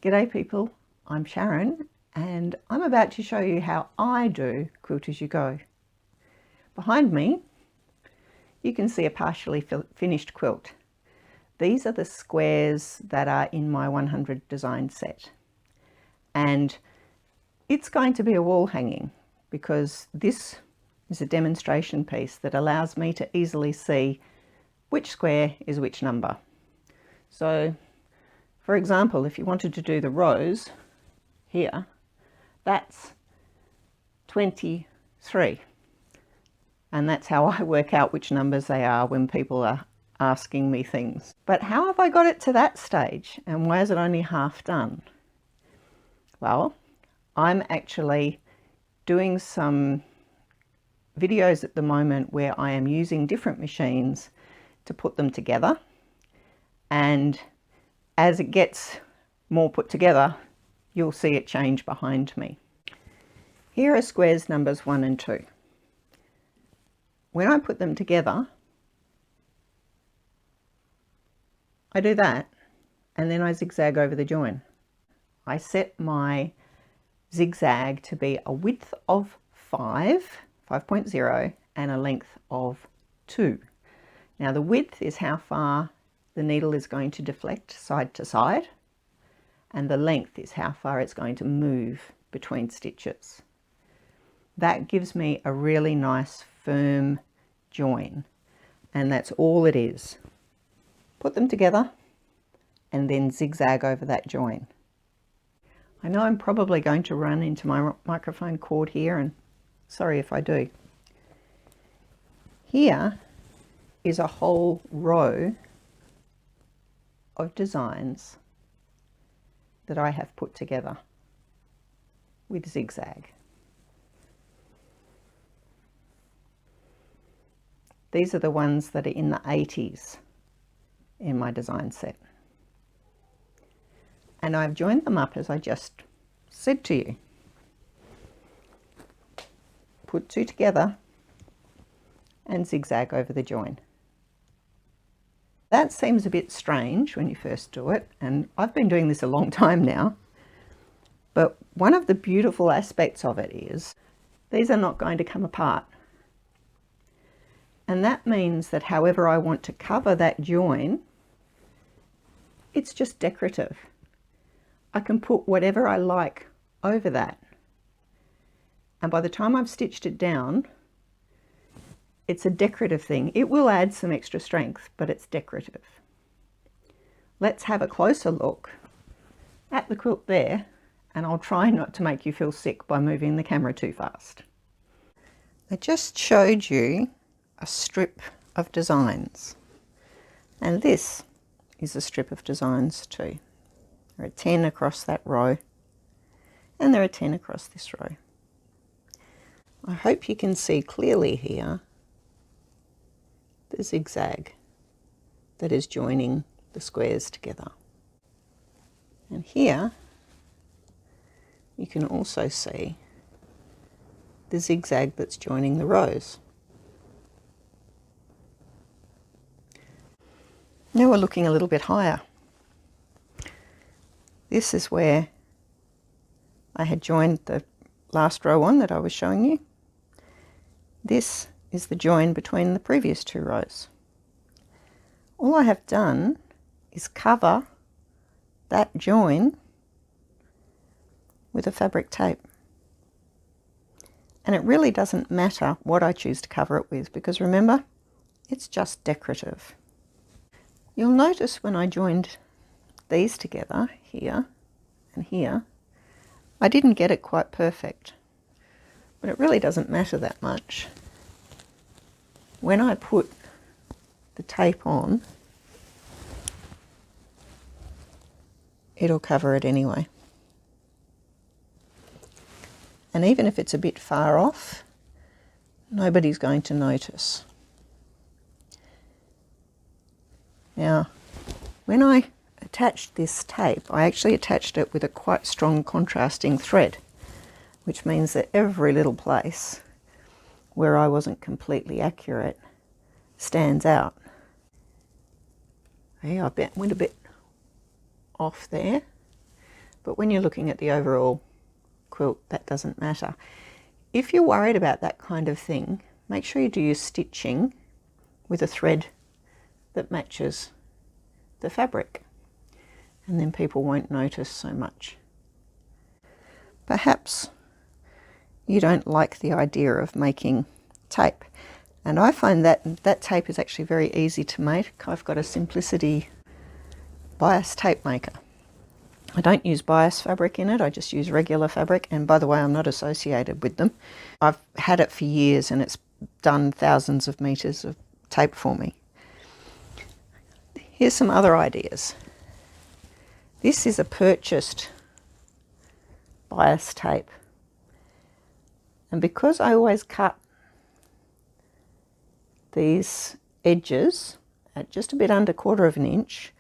G'day people, I'm Sharon and I'm about to show you how I do Quilt As You Go. Behind me you can see a partially finished quilt. These are the squares that are in my 100 design set, and it's going to be a wall hanging because this is a demonstration piece that allows me to easily see which square is which number. So for example, if you wanted to do the rows here, that's 23. And that's how I work out which numbers they are when people are asking me things. But how have I got it to that stage? And why is it only half done? Well, I'm actually doing some videos at the moment where I am using different machines to put them together. And as it gets more put together, you'll see it change behind me. Here are squares numbers 1 and 2. When I put them together, I do that and then I zigzag over the join. I set my zigzag to be a width of 5.0 and a length of 2. Now the width is how far the needle is going to deflect side to side, and the length is how far it's going to move between stitches. That gives me a really nice firm join, and that's all it is. Put them together and then zigzag over that join. I know I'm probably going to run into my microphone cord here, and sorry if I do. Here is a whole row of designs that I have put together with zigzag. These are the ones that are in the 80s in my design set. And I've joined them up as I just said to you. Put two together and zigzag over the join. That seems a bit strange when you first do it, and I've been doing this a long time now, but one of the beautiful aspects of it is these are not going to come apart. And that means that however I want to cover that join, it's just decorative. I can put whatever I like over that. And by the time I've stitched it down, it's a decorative thing. It will add some extra strength, but it's decorative. Let's have a closer look at the quilt there, and I'll try not to make you feel sick by moving the camera too fast. I just showed you a strip of designs, and this is a strip of designs too. There are 10 across that row, and there are 10 across this row. I hope you can see clearly here the zigzag that is joining the squares together. And here you can also see the zigzag that's joining the rows. Now we're looking a little bit higher. This is where I had joined the last row on that I was showing you. This is the join between the previous two rows. All I have done is cover that join with a fabric tape. And it really doesn't matter what I choose to cover it with, because remember, it's just decorative. You'll notice when I joined these together, here and here, I didn't get it quite perfect, but it really doesn't matter that much. When I put the tape on, it'll cover it anyway. And even if it's a bit far off, nobody's going to notice. Now, when I attached this tape, I actually attached it with a quite strong contrasting thread, which means that every little place where I wasn't completely accurate stands out. Okay, I went a bit off there, but when you're looking at the overall quilt, that doesn't matter. If you're worried about that kind of thing, make sure you do your stitching with a thread that matches the fabric, and then people won't notice so much. Perhaps you don't like the idea of making tape, and I find that tape is actually very easy to make. I've got a Simplicity bias tape maker. I don't use bias fabric in it, I just use regular fabric, and by the way, I'm not associated with them. I've had it for years and it's done thousands of meters of tape for me. Here's some other ideas. This is a purchased bias tape, and because I always cut these edges at just a bit under 1/4 of an inch,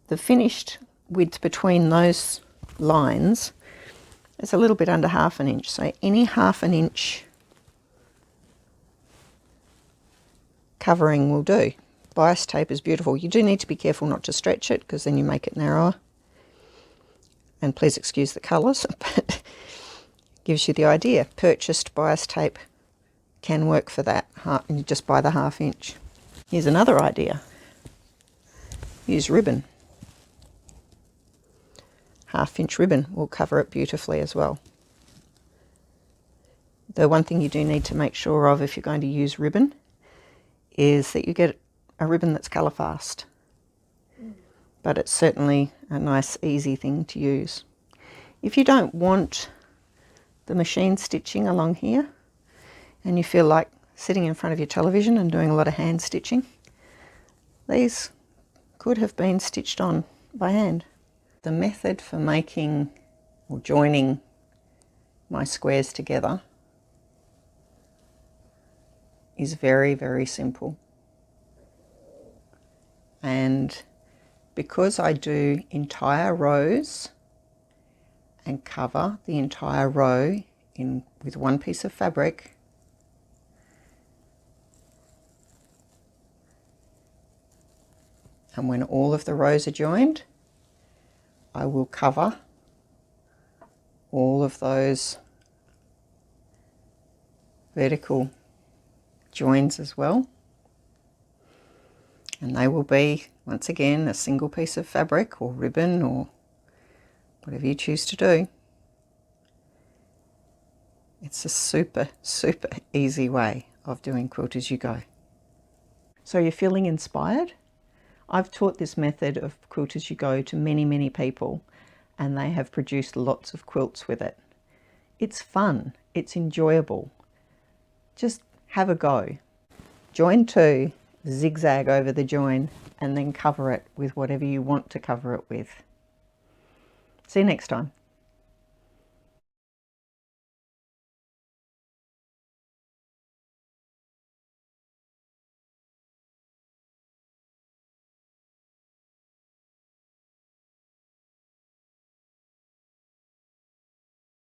the finished width between those lines is a little bit under 1/2 an inch, so any 1/2 an inch covering will do. Bias tape is beautiful. You do need to be careful not to stretch it, because then you make it narrower. And please excuse the colours, but gives you the idea. Purchased bias tape can work for that. You just buy the 1/2 inch. Here's another idea. Use ribbon. 1/2 inch ribbon will cover it beautifully as well. The one thing you do need to make sure of if you're going to use ribbon is that you get a ribbon that's colour fast. But it's certainly a nice easy thing to use. If you don't want the machine stitching along here and you feel like sitting in front of your television and doing a lot of hand stitching, these could have been stitched on by hand. The method for making or joining my squares together is very, very simple. And because I do entire rows and cover the entire row with one piece of fabric, and when all of the rows are joined, I will cover all of those vertical joins as well, and they will be, once again, a single piece of fabric or ribbon or whatever you choose to do. It's a super, super easy way of doing Quilt As You Go. So you're feeling inspired? I've taught this method of Quilt As You Go to many, many people, and they have produced lots of quilts with it. It's fun, it's enjoyable. Just have a go. Join 2, zigzag over the join, and then cover it with whatever you want to cover it with. See you next time.